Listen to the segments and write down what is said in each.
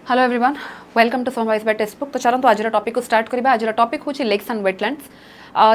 Hello everyone welcome to some wise by text book. तो चलते आज टॉपिक को स्टार्ट करबा। आज टॉपिक होची लेक्स एंड वेटलैंड्स।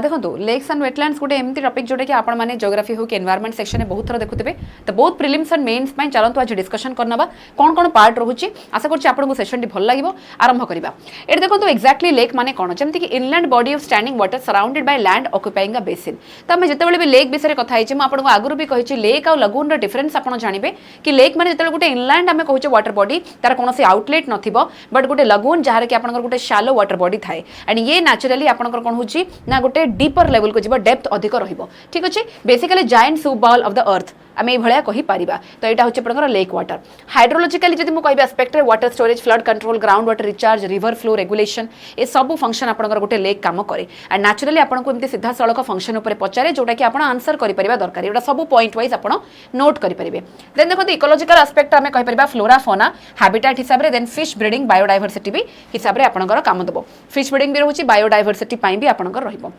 देखो लेक्स एंड वेटलैंड्स गोटे एमती टॉपिक जोटा कि आपण माने ज्योग्राफी हो कि एनवायरनमेंट सेक्शन में बहुत थर देखुथिबे। तो बहुत प्रिलिम्स एंड मेंस में चलते आज डिस्कशन करनबा कौन कौन पार्ट रहूची। आशा करछि आपनको सेशन टी भल लागिवो। आरंभ करबा। एट देखो एक्जाक्टली लेक माने कोन जेमति कि inland body of standing water surrounded by land occupying a basin. तो हम जेतेबेले भी लेक विषय कथा हिची म आपनको आगुरु भी कहिछि लेक आ लगून रो डिफरेंस आपण जानिबे कि लेक माने जेतेबेले गोटे इनलैंड हमें कहउछे वाटर बॉडी तार कोनोसी आउटलेट नथिबो बट गोटे लगून जहार कि आपनकर गोटे शैलो वाटर बॉडी थाए एंड ये नेचुरली आपनकर कोन होची ना गोटे डीपर लेवल को जीव डेप्थ अधिक रहिबो। ठीक अछि basically giant soup ball of the earth आम ये कही पारिबा। तो यहाँ हूँ लेक वाटर। हाइड्रोलॉजिकली जब मुझे कह aspect water storage flood control ground water recharge river flow regulation ये सब फंक्शन आपंकर गोटे लेक काम करे एंड नेचुरली आपको एमती सीधा सड़क फंक्शन उपर पचारे जोटा कि आप आंसर करें दरकार। ये सब पॉइंट वाइज आप नोट करेंगे। देन देखो इकोलॉजिकल एस्पेक्ट आम कहीपर फ्लोरा फोना हैबिटेट हिसाब से देन फिश ब्रीडिंग बायोडायवर्सिटी भी हिसाब से आपंकर काम देव। फिश ब्रीडिंग भी रोचे बायोडायवर्सिटी भी आपंकर रहिबो।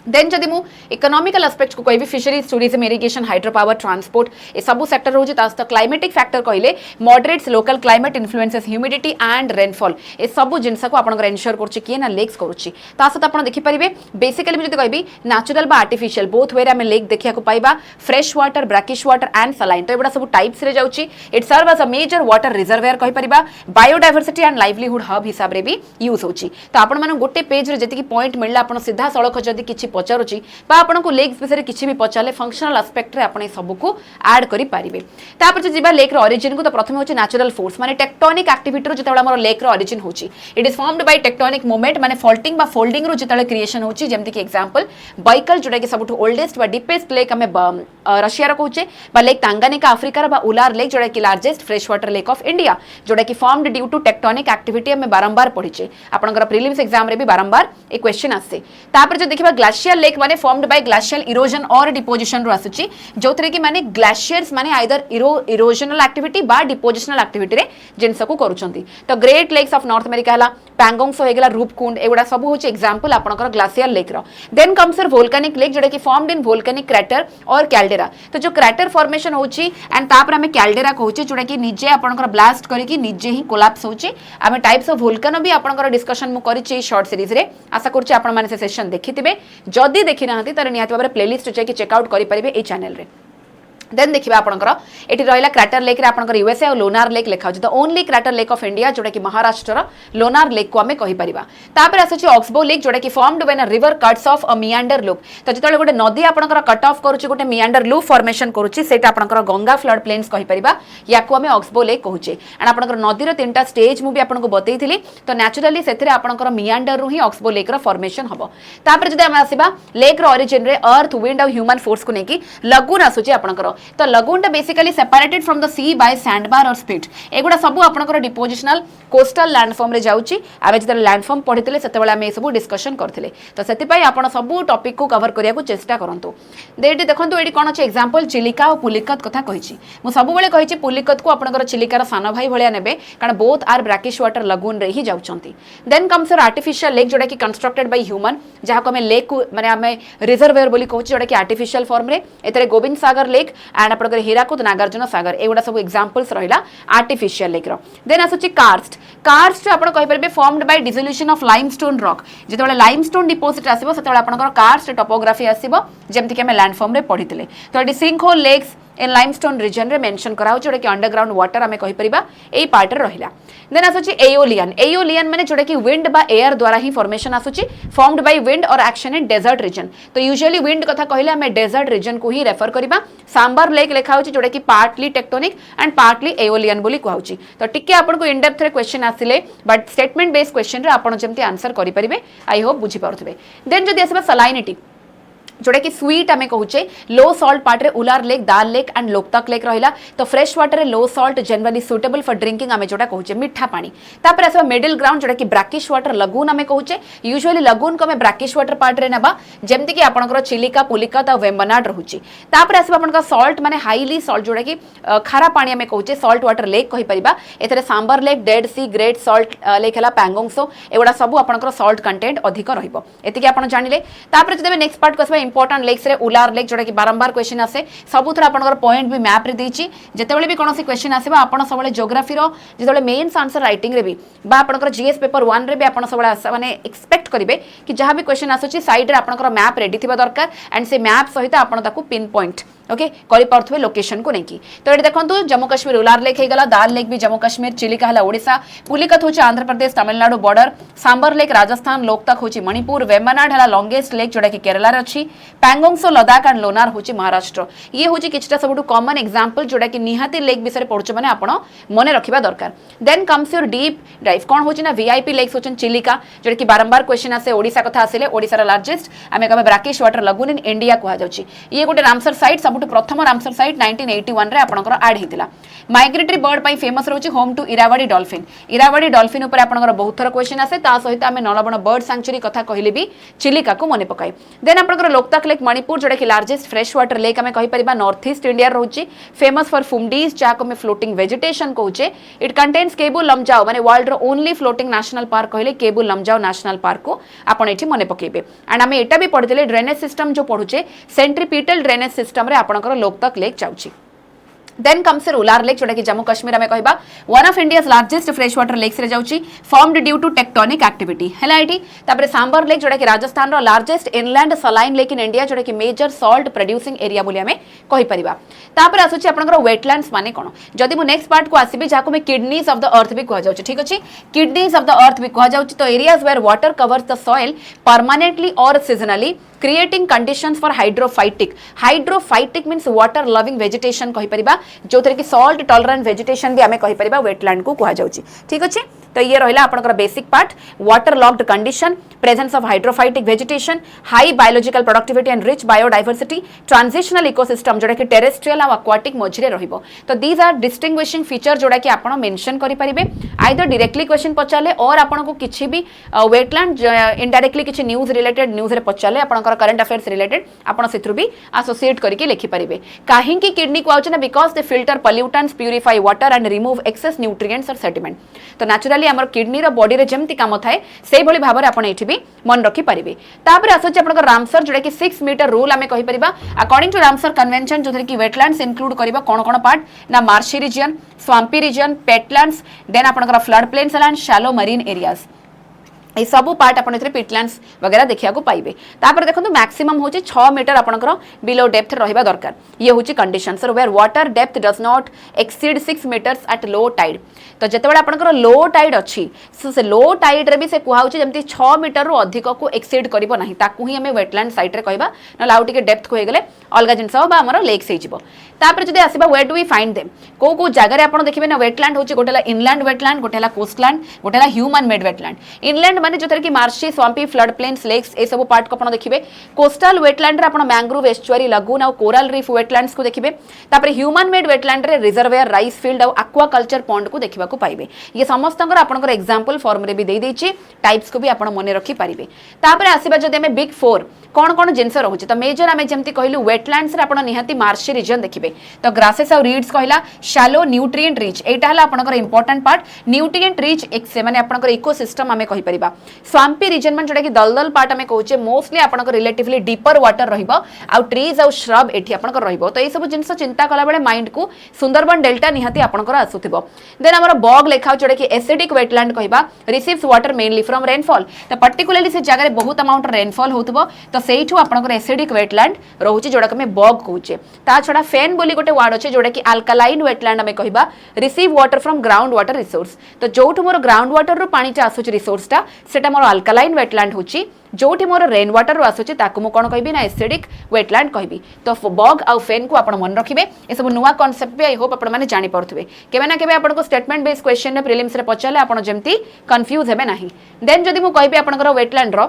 देन जदि मु इकोनॉमिकल एस्पेक्ट को कहि fisheries tourism irrigation hydro power transport ए सब सेक्टर रोचे तास्त क्लाइमेटिक फैक्टर कहले moderates local climate influences humidity and rainfall ए सब जिनस को आपन एन्श्योर करछि किए ना लेक्स करूछि। ता सहित आपन देखि परिबे बेसिकली जदि कहबी नेचुरल बा आर्टिफिशियल बोथ वे में लेक देखिया को पाइबा fresh water brackish water and saline. तो एबडा सब टाइप्स रे जाउछि। It serve as a major water reservoir कहि परिबा बायोडायवर्सिटी एंड लाइवलीहुड हब हिसाब रे भी यूज होछि। तो आपन माने गोटे पेज रे जति पॉइंट मिलला आपन सीधा सड़क जदि किछि पचारुछि बा आपनको लेक्स विषय किछि भी पचाले फंक्शनल एस्पेक्ट रे आपण सब को ऐड करि पारिबे। तापर जे जीवा लेक रो ओरिजिन को तो प्रथम होछि नेचुरल फोर्स माने टेक्टोनिक एक्टिविटी रो जेतेबेला हमर लेक रो ओरिजिन होछि it is formed by tectonic movement माने फॉल्टिंग बा फोल्डिंग रो जेतेबेला क्रिएशन होछि जेमति कि एग्जांपल बाइकल जोटा कि सबटु ओल्डेस्ट बा डीपेस्ट लेक हमें रशिया रो कहउचे बा लेक तांगानिका अफ्रीका रो बा उलार लेक जोटा कि largest fresh water lake of India जोटा कि formed due to tectonic activity हमें बारंबार पढिचे। आपनकर प्रीलिम्स एग्जाम रे भी बारंबार ए क्वेश्चन आसे। तापर जे देखिबा ग्लेशियर लेक माने फॉर्मड बाय ग्लेशियल इरोजन और डिपोजिशन रो आसुची जोथरे कि माने ग्लेशियर्स माने आइदर इरोजनल एक्टिविटी बा डिपोजिशनल एक्टिविटी रे जिनस को करूचंती। तो great lakes of North America हला पैंगोंग्स होगला रूपकुंड एगुडा सब होची एग्जांपल आपनकर ग्लेशियर लेक रो। Then comes uh volcanic lake जोटा कि फॉर्मड इन वोल्केनिक क्रैटर और कैल्डेरा। तो जो क्रैटर फॉर्मेशन होची एंड तापर हमें कैल्डेरा कहउची जोटा कि निजे आपनकर ब्लास्ट करिकि निजे ही कोलैप्स होची। हमें टाइप्स ऑफ वोल्केनो भी आपनकर डिस्कशन मु करिछि शॉर्ट सीरीज रे। आशा करछि आपण माने से सेशन देखिथिबे। जदी देखि नाहंती तर निहात भाबरे प्लेलिस्ट चेक चेकआउट करि परिबे ए चैनल रे। देन देखिए आपनकर एटी रहिला क्रैटर लेक रे आपनकर यूएसए और लोनार लेक लिखा होछि। The only crater lake of India जोटा कि महाराष्ट्र लोनार लेक को हमें कहि परिबा। तापर आसुछि ऑक्सबो लेक जोटा कि formed when a river cuts of a मियांडर loop. तो जेतले गोटे नदी आपनकर कट ऑफ करूछि गोटे मियांडर लूप फॉर्मेशन करूछि सेटा आपनकर गंगा फ्लड प्लेन्स कहि परिबा याकू हमें ऑक्सबो लेक कहउछि। एंड आपनकर नदी रो तीनटा स्टेज मु भी आपनको बतैथिली। तो नेचुरली सेथिरे आपनकर मियांडर रु ही ऑक्सबो लेक रो फॉर्मेशन हबो। तापर जदि हम आसीबा लेक रो ओरिजिन रे अर्थ विंड और ह्यूमन फोर्स को नेकी लगून आसुछि आपनकर। तो lagoon basically separated from the sea by sandbar और स्पिट एगुडा सब आपनकर डिपोजिशनल कोस्टल लैंडफॉर्म रे जाउची। आबे जदि लैंडफॉर्म पढितले सेतेबेला हम ए सब डिस्कशन करथिले। तो सेति पई आपण सब टॉपिक को कवर करिया को चेष्टा करंतु। देटी देखंतु एडी कोन अछि एग्जांपल चिलिका और पुलिकत कथा कहिछि। मु सब बेले कहिछि पुलिकत को आपनकर चिलिकार सानो भाई भलिया नेबे कारण both are brackish water lagoon रे ही जाउचंती। देन कम्स आर्टिफिशियल लेक जोटा कि कंस्ट्रक्टेड बाय ह्यूमन जहा को हमें लेक माने हमें रिजर्वायर बोली कहउछि जोटा कि आर्टिफिशियल फॉर्म रे एतरे गोविंद सागर लेक एंड आपनकर हीराकुद नागार्जुन सागर एगुडा सब एग्जांपल्स रहिला आर्टिफिशियल लेक रो। देन आसुची कार्स्ट। कार्स्ट आपण कहि परबे formed by dissolution of limestone rock. जेतबेला लाइमस्टोन डिपोजिट आसीबो सेतबेला आपनकर कार्स्ट टोपोग्राफी आसीबो जेमति कि हम लैंडफॉर्म रे पढितले। तो एडी सिंकहोल लेक्स इन लाइमस्टोन रीजन रे मेंशन करा जोटा कि अंडरग्राउंड वाटर हमें कहि परिबा एई पार्ट रे रहिला। देन आसुची एओलियन। एओलियन माने जोटा कि विंड बा एयर द्वारा ही फॉर्मेशन आसुची फॉर्मड बाय विंड और एक्शन इन डेजर्ट रीजन। तो यूजुअली विंड कथा कहले हमें डेजर्ट रीजन को ही रेफर करिबा। सांबर लेक लिखा होची जोटा कि partly tectonic and partly aeolian बोली कहउची। तो टिके आपन को इन डेप्थ रे क्वेश्चन आसिले बट स्टेटमेंट बेस्ड क्वेश्चन रे आपन जेमति आंसर करि परिबे आई होप बुझी पारुथबे। देन जदि आसीबा सलाइनिटी जोटा कि स्वीट आम कहूचे लो सॉल्ट पार्ट रे उलार lake dal lake and Loktak lake रहिला। तो फ्रेश वाटर रे लो salt generally suitable for drinking आम जोटा कहूचे मिठा पानी। तापर आसबा मिडिल ग्राउंड जोटा कि ब्रैकिश वाटर लगून आम कहूचे यूजुअली लगून को हमें ब्रैकिश वाटर पार्ट रे नेबा जेमति कि आपनकर चिलिका पुलिकत और वेम्बनाड रहूची। तापर आसबा आपनकर सॉल्ट माने हाईली सॉल्ट जोटा कि खारा पानी आम कहूचे सॉल्ट वाटर लेक कहि परिबा। एतरे सांबर लेक डेड सी ग्रेट सॉल्ट लेक हला पैंगोंगसो एगुडा सब आपनकर सॉल्ट कंटेंट अधिक रहिबो। एतिके आपन जानिले। तापर जदि नेक्स्ट पार्ट को आसबा इंपोर्टेंट लेक्स रे उलार लेक जोटा कि बारंबार क्वेश्चन आसे सबुथर आपनकर पॉइंट भी मैप रे देछि जेतेबेले भी कोनोसी क्वेश्चन आसेबा आपण सबले ज्योग्राफी रो जेतेबेले मेंस आंसर राइटिंग रे भी बा आपनकर जीएस पेपर 1 रे भी आपण सबले माने एक्सपेक्ट करिवे कि जहां भी क्वेश्चन आसुची साइड रे आपनकर मैप रेडी थिबा दरकार एंड से मैप सहित आपण ताकू पिन पॉइंट ओके करि पारथुवे लोकेशन को नेकी तो एटी देखंतु जम्मू कश्मीर उलार लेक हे गला दाल लेक भी जम्मू कश्मीर चिलिका हला ओडिसा पुलिकत होची आंध्र प्रदेश तमिलनाडु बॉर्डर सांबर लेक राजस्थान लोकतक होची मणिपुर वेम्बनाड हला लॉन्गेस्ट लेक जोटा कि केरला रे अछि पैंगोंगसो लद्दाख एंड लोनार होची महाराष्ट्र ये होची किछटा सबटु कॉमन एग्जांपल जोटा कि निहाती लेक विषय पढुछ माने आपण मने रखिबा दरकार then comes your deep dive कोन होची ना वीआईपी लेक्स होचन चिलिका जोटा कि बारंबार क्वेश्चन आसे ओडिसा कथा आसिले ओडिसा रा लार्जेस्ट आमे कबे brackish water lagoon in India को जाउची ये गोटे रामसर साइट सबटु प्रथम रामसर साइट 1981 रे आपनकर ऐड हितिला माइग्रेटरी बर्ड पई famous रहउची home to Irrawaddy dolphin ऊपर आपनकर बहुत थर क्वेश्चन आसे ता सहित आमे नलबण बर्ड सैंक्चुरी कथा कहिले भी चिलिका को मने पकाई देन आपनकर लोकतक लेक मणिपुर जोटा कि लार्जेस्ट फ्रेश वाटर लेक आमे कहि परिबा नॉर्थ ईस्ट इंडिया रहउची फेमस फॉर फुमडीज जाको में फ्लोटिंग वेजिटेशन कहूचे इट कंटेन्स केबू लमजाओ माने वर्ल्ड रो ओनली फ्लोटिंग नेशनल पार्क कहले केबू लमजाओ नेशनल पार्क को आपण एठी मने पकेबे एंड आमे एटा भी पढितले ड्रेनेज सिस्टम जो पढुचे सेंट्रीपिटल ड्रेनेज सिस्टम रे आपनकर लोकतक लेक जाउची देन कम्स उलार लेक जोटा कि जम्मू कश्मीर में कहबा one of India's largest fresh water lakes रे जाउची formed due to tectonic activity हैला एटी तापरे सांबर लेक जोटा कि राजस्थान रो largest inland saline lake in India जोटा कि मेजर सॉल्ट प्रोड्यूसिंग एरिया बोली हमें कहि परिबा तापरे आसुची आपनकर वेटलैंड्स माने कोन जदि मु नेक्स्ट पार्ट को आसीबे जाको में किडनीज ऑफ द अर्थ भी कहा जाउची ठीक अछि किडनीज ऑफ द अर्थ भी कहा जाउची तो areas where water covers the soil permanently और seasonally creating conditions for hydrophytic means water loving vegetation कहि परिबा जो थरे कि salt tolerant vegetation भी हमें कहि परिबा wetland को कहा जाउची ठीक अछि तो ये रहिला आपनकर basic part water locked condition presence of hydrophytic vegetation high biological productivity and rich biodiversity transitional ecosystem जोड़ा कि टेरेस्ट्रियल और एक्वाटिक मझिरे रहिबो तो दीज आर डिस्टिंग्विशिंग फीचर जोड़ा कि आपण मेंशन करि परिबे आइदर डायरेक्टली क्वेश्चन पचाले और आपण को किछि भी वेटलैंड इनडायरेक्टली किछि न्यूज रिलेटेड न्यूज रे पचाले आपनकर करंट अफेयर्स रिलेटेड आपण सेथरु भी एसोसिएट करके लिखि परिबे काहे कि किडनी को आउछ ना because they filter pollutants purify water and remove excess nutrients और सेडिमेंट तो नेचुरली हमर किडनी रो बॉडी रे जेमति काम थाए सेही भली भाबरे आपण एठी भी मन रखि परिबे तापर आसोच आपनकर रामसर जोडा कि 6 मीटर रूल हमें कहि परिबा अकॉर्डिंग टू रामसर कन्वेंशन जोथरे कि वेटलैंड्स इंक्लूड करिबा कोन कोन पार्ट ना मार्शी रीजन स्वाम्पी रीजन पेटलैंड्स देन आपनकर flood plains and shallow marine areas ये सब पार्ट आपन एथरे पिटलैंड्स वगैरह देखिया को पाइबे तापर देखंतु मैक्सिमम होची 6 मीटर आपनकर बिलो डेप्थ रहिबा दरकार ये होची conditions where water depth does not exceed 6 metres at low tide तो जतेबेला आपनकर लो टाइड अछि से लो टाइड रे भी से कुहा होची जेमति 6 मीटर रो अधिक को एक्सीड करिवो नाही ताकू ही हमें वेटलैंड साइड रे कहबा न लाउटी के डेप्थ को हे गेले अलगा जिंस बा हमर लेक से जिवो तापर जदि आसीबा where do we find them को जगह रे आपण देखिबे ना वेटलैंड होची गोटेला इनलैंड वेटलैंड गोटेला कोस्टलैंड गोटेला ह्यूमन मेड वेटलैंड इनलैंड माने जो कि marshy swampy flood plains lakes ए सब पार्ट को आपण देखिबे कोस्टल वेटलैंड रे आपण मैंग्रोव एस्चुअरी लगून और कोरल रीफ वेटलैंड्स को देखिबे तापर ह्यूमन मेड वेटलैंड रे रिजर्वेयर राइस फील्ड और एक्वाकल्चर पॉन्ड को देखिबा को पाइबे ये समस्तंकर आपनकर एग्जांपल फॉर्म रे भी दे देछि टाइप्स को भी आपण मने रखि पारिबे तापर आसीबा जदि हमें बिग 4 कोन कोन जिंस रहउछि तो मेजर हमें जेमति कहलु वेटलैंड्स रे आपण निहाती मार्शी रीजन देखिबे तो ग्रासेस और रीड्स कहला शैलो न्यूट्रिएंट रिच एटा हला आपनकर इंपोर्टेंट पार्ट न्यूट्रिएंट रिच एक माने आपनकर इकोसिस्टम हमें कहि परिबा स्वाम्पी रीजन मन जोटा कि दलदल पार्ट हमें कहउचे मोस्टली आपनकर रिलेटिवली डीपर वाटर रहिबो आ ट्रीज और श्रब एठी आपनकर रहिबो तो ए सब जिंस चिंता कला बेले माइंड को सुंदरबन डेल्टा निहाती आपनकर आसुथिबो देन हमर बॉग लेखा जोटा कि एसिडिक वेटलैंड कहबा receives water mainly from rainfall तो पर्टिकुलरली से जगह बहुत अमाउंट रेनफॉल होतबो तो सेइठु आपनकर एसिडिक वेटलैंड रहउची जोटा कि बॉग कहउचे ता छोड़ा फेन बोली गोटे वर्ड अछि जोटा कि अल्कलाइन वेटलैंड हमें कहबा receive water from ground water resource तो जोठु मोर ग्राउंड वाटर रो पानीटा आसुची रिसोर्स टा सेटा मोर अल्कलाइन वेटलैंड होची जोठी मोर रेन वाटर रो आसुची ताकु मु कोन कहबी ना एसिडिक वेटलैंड कहबी तो बॉग आउ फेन को आपण मन रखिबे ए सब नुवा कांसेप्ट भी आई होप आपण माने जानि परथुबे केबे ना केबे आपण को स्टेटमेंट बेस्ड क्वेश्चन ने प्रीलिम्स रे पचाले आपण जेमती कंफ्यूज हेबे नाही देन जदि मु कहबी आपण को वेटलैंड रो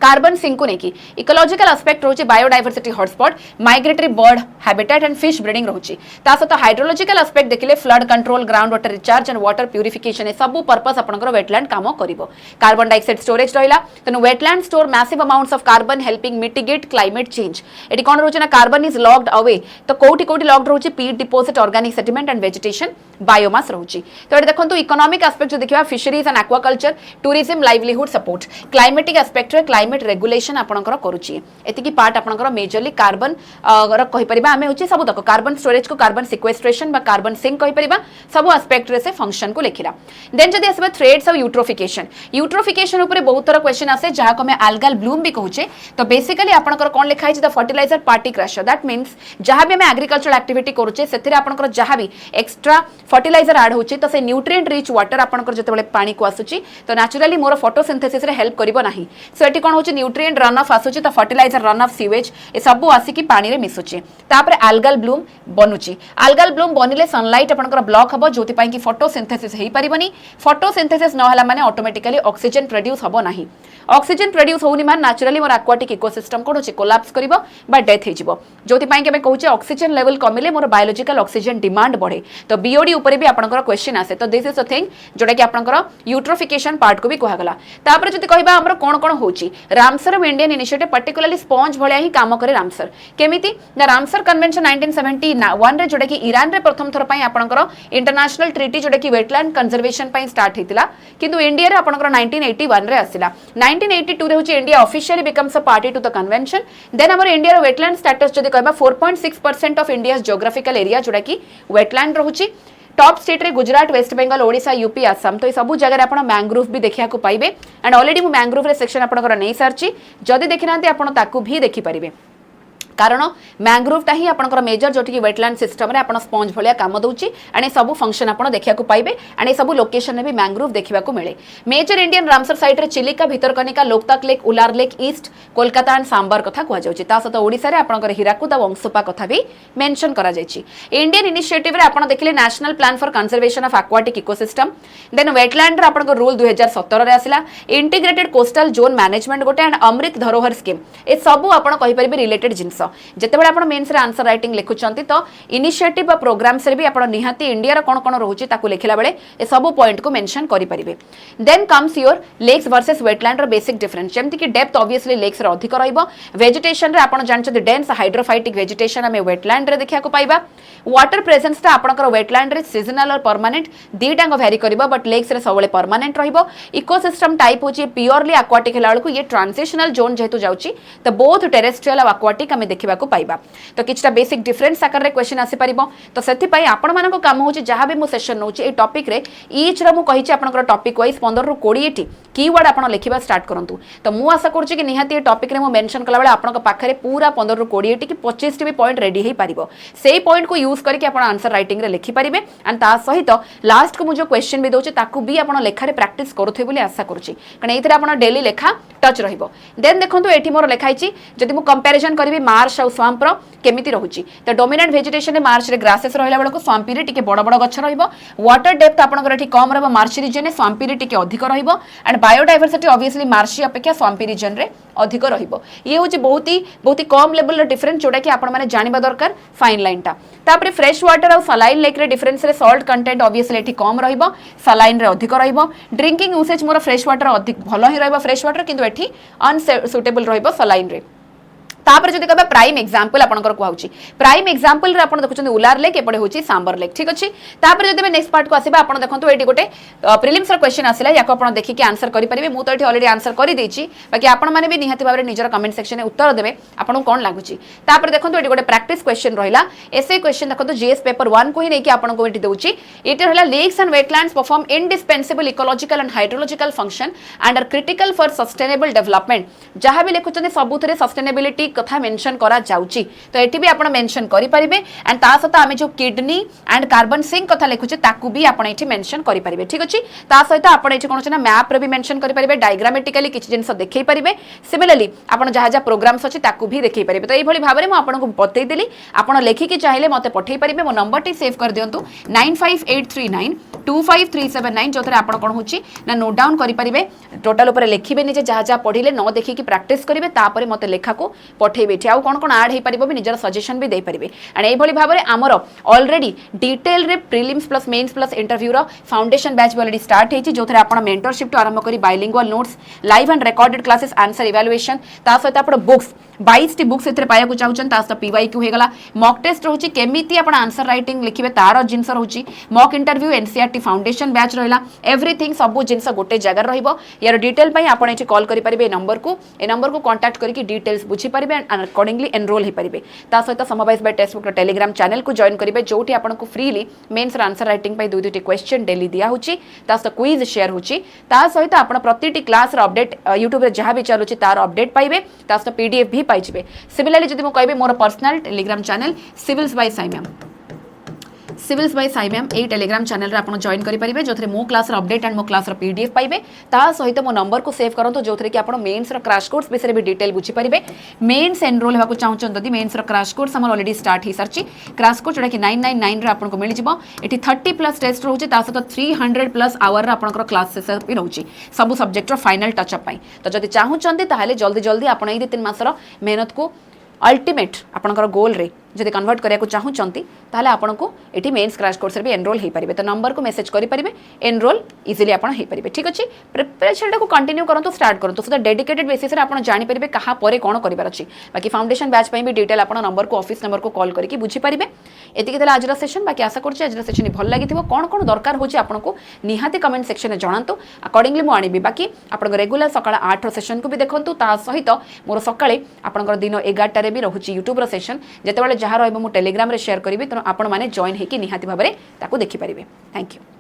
कार्बन सिंक को नेकी इकोलॉजिकल एस्पेक्ट रोची biodiversity hotspot migratory bird habitat and fish breeding रोची ता सहित हाइड्रोलॉजिकल एस्पेक्ट देखिले flood control ground water recharge and water purification ए सब पर्पस आपनकर वेटलैंड काम करिवो कार्बन डाइऑक्साइड स्टोरेज रहिला तनो wetland store massive amounts of carbon helping mitigate climate change एटी कोन रोची ना कार्बन इज लॉक्ड अवे तो कोठी कोठी लॉक्ड रोची peat deposit organic settlement and vegetation biomass रोची तो एटी देखंतु इकोनॉमिक एस्पेक्ट जो देखिबा fisheries and aquaculture tourism livelihood support climatic aspect रे क्लाइमेट रेगुलेशन आपनकर करूची एतिकी पार्ट आपनकर मेजरली कार्बन कहि परिबा आमे होची सब तक कार्बन स्टोरेज को कार्बन सिक्वेस्ट्रेशन बा कार्बन सिंक कहि परिबा सब एस्पेक्ट रे से फंक्शन को लिखिला देन जदी आसबा थ्रेड्स और यूट्रोफिकेशन ऊपर बहुत तरह क्वेश्चन आसे जहा को मैं algal bloom भी कहूचे तो बेसिकली आपनकर कोन लिखा है the fertiliser party crusher that means जहा भी मैं एग्रीकल्चरल एक्टिविटी करूचे सेथिरे आपनकर जहा भी एक्स्ट्रा फर्टिलाइजर ऐड होची तो से न्यूट्रिएंट रिच वाटर आपनकर जते बेले पानी को आसुची तो नेचुरली मोर फोटोसिंथेसिस रे हेल्प करिवो नाही सो एटी कोन होची न्यूट्रिएंट रन ऑफ आसुची तो फर्टिलाइजर रन ऑफ सीवेज ए सब आसी की पानी रे मिसुची तापर algal bloom बनुची algal bloom बनिले सनलाइट आपनकर ब्लॉक हबो जोति पई की फोटोसिंथेसिस हेई परिबनी फोटोसिंथेसिस न हला माने ऑटोमेटिकली ऑक्सीजन प्रोड्यूस हबो नाही ऑक्सीजन प्रोड्यूस होनी मान नेचुरली मोर एक्वाटिक इकोसिस्टम कोन होची कोलैप्स करिवो बा डेथ हे जिवो जोति पई के मैं कहूचे ऑक्सीजन लेवल कमिले मोर बायोलॉजिकल ऑक्सीजन डिमांड बढ़े तो बीओडी ऊपर भी आपनकर क्वेश्चन आसे तो दिस इज अ थिंग जोटा कि आपनकर यूट्रोफिकेशन पार्ट को भी कहा गला तापर जति कहबा हमर कोन कोन होची Ramsar Indian initiative particularly sponge भलिया ही काम करे रामसर केमिति ना रामसर कन्वेंशन 1971 रे जोटा कि ईरान रे प्रथम थर पई आपनकर इंटरनेशनल ट्रीटी जोटा कि वेटलैंड कंजर्वेशन पई स्टार्ट हेतिला किंतु इंडिया रे आपनकर 1981 रे आसिला 1982 रे होची India officially becomes a party to the convention then हमर इंडिया रो वेटलैंड स्टेटस जदी कहबा 4.6% ऑफ इंडियाज जियोग्राफिकल एरिया जोटा कि वेटलैंड रहूची टॉप स्टेट रे गुजरात वेस्ट बंगाल ओडिशा यूपी आसाम तो सब जगह आप मैंग्रोव भी देखा पाइबे एंड ऑलरेडी मु मैंग्रोव रे सेक्शन आपनकर नहीं सारची जदी देखिना आपण ताकू भी देखि परिबे कारण मैंग्रोवटा ही आपनकर मेजर जोटी की वेटलैंड सिस्टम रे आपण स्पॉन्ज भलिया काम दउची एंड सब फंक्शन आपण देखिया को पाइबे एंड सब लोकेशन रे भी मैंग्रोव देखिबा को मिले मेजर इंडियन रामसर साइट रे Chilika Bhitarkanika Loktak lake Wular lake east Kolkata and Sambhar कथा कुआ जाउची ता सत ओडिसा रे आपनकर हिराकुद और अंशुपा कथा भी मेंशन करा जायची इंडियन इनिशिएटिव रे आपण देखिले national plan for conservation of aquatic ecosystem then wetland रे आपनकर रूल 2017 रे आसिला इंटीग्रेटेड कोस्टल जोन मैनेजमेंट गोटे एंड अमृत धरोहर स्कीम ए सब आपण कहि परिबे रिलेटेड जिंस जेतेबेले आपण मेंस रे आंसर राइटिंग लिखुचंती तो इनिशिएटिव बा प्रोग्राम्स रे भी आपण निहाती इंडिया रो कोन कोन रहउची ताकू लिखिला बेले ए सब पॉइंट को मेंशन करि परिबे then comes your lakes versus wetland रो बेसिक डिफरेंस जेमति कि डेप्थ ऑब्वियसली लेक्स रे अधिक रहइबो वेजिटेशन रे आपण जानछथि डेंस हाइड्रोफाइटिक वेजिटेशन हमें वेटलैंड रे देखिया को पाइबा वाटर प्रेजेंस ता आपणकर वेटलैंड रे सीजनल और परमानेंट दीटांग वेरी करिबो बट लेक्स रे सबले परमानेंट रहइबो इकोसिस्टम टाइप होची प्योरली एक्वाटिक हेलाळको ये ट्रांजिशनल जोन जेतु जाउची तो बोथ टेरेस्ट्रियल और एक्वाटिक हमें देखिबा को पाइबा तो किछटा बेसिक डिफरेंस आकार रे क्वेश्चन आसी परिबो तो सेति पई आपण मानको काम होची जहां भी मु सेशन नउची ए टॉपिक रे ईच रे मु कहिची आपणकर टॉपिक वाइज 15 रु 20 टी कीवर्ड आपण लिखिबा स्टार्ट करंतु तो मु आशा करछि कि निहाती ए टॉपिक रे मु मेंशन कला बेले आपणक पाखरे पूरा 15 रु 20 टी कि 25 टी भी पॉइंट रेडी हे परिबो सेही पॉइंट को यूज करके आपण आंसर राइटिंग रे लिखि परिबे एंड ता सहित लास्ट को मु जो क्वेश्चन भी दोछि ताकू भी आपण लेखा रे प्रैक्टिस करूथे बोली आशा करछि कारण एथिरे आपण डेली लेखा टच रहिबो देन देखंतु एठी मोर लेखाइछि जदि मु कंपैरिजन करबी मार्श और स्वाम्प रो केमिति रहउची तो डोमिनेंट वेजिटेशन रे मार्च रे ग्रासेस रहिला बेले को स्वाम्पी रे टिके बड़ बड़ गछ रहिबो वाटर डेप्थ आपनकर एठी कम रहबो मार्च रीजन रे स्वाम्पी रे टिके अधिक रहिबो एंड बायोडायवर्सिटी ऑब्वियसली मार्ची अपेक्षा स्वाम्पी रीजन रे अधिक रहिबो ये होची बहुत ही कम लेवल रो डिफरेंस जोटा कि आपण माने जानिबा दरकार फाइन लाइन टा तापर फ्रेश वाटर और सलाइन लेक रे डिफरेंस रे सॉल्ट कंटेंट ऑब्वियसली एठी कम रहिबो सलाइन रे अधिक रहिबो ड्रिंकिंग यूसेज मोर फ्रेश वाटर अधिक भलो ही रहिबो फ्रेश वाटर किंतु एठी अनसुटेबल रहिबो सलाइन रे तापर जदि कहबा प्राइम एग्जांपल आपनकर कहउची प्राइम एग्जांपल रे आपण देखुछन उलार लेक एपडे होची सांबर लेक ठीक अछि तापर जदि मैं नेक्स्ट पार्ट को आसीबा आपण देखंतु एटी गोटे प्रीलिम्स रो क्वेश्चन आसिला याको आपण देखि के आंसर करि परिबे मु तो एटी ऑलरेडी आंसर करि देछि बाकी आपण माने भी निहाती भाबरे निजर कमेंट सेक्शन में उत्तर देबे आपण कोन लागुची तापर देखंतु एटी गोटे प्रैक्टिस क्वेश्चन रहिला एसे क्वेश्चन देखंतु जीएस पेपर 1 को ही नै कि आपण को एटी देउची एटी रहला lakes and wetlands perform indispensable ecological and hydrological function and are critical for sustainable development जहां भी लिखुछन सबुथरे सस्टेनेबिलिटी कथा मेंशन करा जाउची तो एटी भी आपण मेंशन करि परिबे एंड ता सहित आमे जो किडनी एंड कार्बन सिंक कथा लिखुचे ताकू भी आपण एटी मेंशन करि परिबे ठीक अछि ता सहित आपण एटी कोन छै ना मैप रे भी मेंशन करि परिबे डायग्रामेटिकली किछ जिंस देखै परिबे सिमिलरली आपण जहा जहा प्रोग्राम्स अछि ताकू भी देखै परिबे तो एई भली भाबरे म आपण को बतै देली आपण लेखि कि चाहिले मते पठै परिबे मो नंबर टी सेव कर दियंतु 9583925379 जोथरे आपण कोन होची ना नोट डाउन करि परिबे टोटल ऊपर लिखिबे नि जे जहा जहा पढिले न देखि कि प्रैक्टिस करिवे तापरे मते लेखा को पठैबे ठी आउ कोन ऐड हे परिबो भी निजर सजेशन भी दे परिबे एंड एई भली भाबरे हमर ऑलरेडी डिटेल रे prelims plus mains plus interview रो फाउंडेशन बैच ऑलरेडी स्टार्ट हेची जोथरे आपण मेंटरशिप तो आरंभ करी bilingual notes live and recorded classes answer evaluation ता सहित आपण बुक्स 22 टी बुक्स एथरे पाया को चाहउछन ता सहित पीवाईक्यू हे गला मॉक टेस्ट रहउची केमिति आपण आंसर राइटिंग लिखिबे तार जिंस रहउची मॉक इंटरव्यू एनसीईआरटी जमती फाउंडेशन बैच रहा एवरीथिंग सब जिन गोटे जगार रहिबो यार डिटेल पई आपण एठी कॉल करि परिबे ए नंबर को कांटेक्ट करके डिटेल्स बुझी परिबे एंड अकॉर्डिंगली एनरोल हे परिबे ता सहित समवाइज by text book telegram channel को जॉइन करिबे जोठी आपण को फ्रीली मेंस र आंसर राइटिंग पई दुई दुईटी क्वेश्चन डेली दिया होची ता सहित क्विज शेयर होची ता सहित आपण प्रतिटी क्लास र अपडेट यूट्यूब रे जहां भी चलुची तार अपडेट पाइबे ता सहित पीडीएफ भी पाइ जिवे सिमिलरली जदि मो कहबे मोर personal telegram channel civils by Sai ma'am civils by Sai ma'am ए टेलीग्राम चैनल रे आपण जॉइन करि परिबे जोथरे मो क्लास र अपडेट एंड मो क्लास र पीडीएफ पाइबे ता सहित मो नंबर को सेव करंतो जोथरे कि आपण मेंस र क्रैश कोर्स विषय भी डिटेल बुझी परिबे मेंस एनरोल हेबा को चाहउछन जदि मेंस र क्रैश कोर्स हमर ऑलरेडी स्टार्ट ही सरची क्रैश कोर्स जोडा कि 999 रे आपण को मिल जिवो एठी 30 प्लस टेस्ट रहउची ता सहित 300 प्लस आवर रे आपण क्लासेस भी रहउची सब सब्जेक्ट र फाइनल टच अप पई तो जदि चाहउछन ताहाले जल्दी जल्दी आपण ए 3 मास र मेहनत को अल्टीमेट आपणकर गोल रे जदि कन्वर्ट करिया को चाहूचंती ताहले आपन को एठी मेंस क्रैश कोर्स रे भी एनरोल हे परिबे तो नंबर को मेसेज करि परिबे एनरोल इजीली आपन हे परिबे ठीक अछि प्रिपरेशन को कंटिन्यू करंतु स्टार्ट करंतु सो डेडिकेटेड बेसिस रे आपन जानि परिबे कहा परे कोन करिवार अछि बाकी फाउंडेशन बैच पई भी डिटेल आपन नंबर को ऑफिस नंबर को कॉल करके बुझी परिबे एतिके देला आजरा सेशन बाकी आशा करछि आजरा सेशन भल लागिथिबो कोन कोन दरकार होछि आपन को निहाती कमेंट सेक्शन रे जणांतु अकॉर्डिंगली मु आनिबी बाकी आपन रेगुलर सकाळ 8 रो सेशन को भी देखंतु ता सहित मोर सकाळे आपन दिन 11 टा रे भी रहउछि यूट्यूब रो सेशन जेतेबेले जहा रहबो मु टेलीग्राम रे शेयर करिवि त आपण माने जॉइन हेकि निहाती भाबरे ताको देखि परिबे थैंक यू।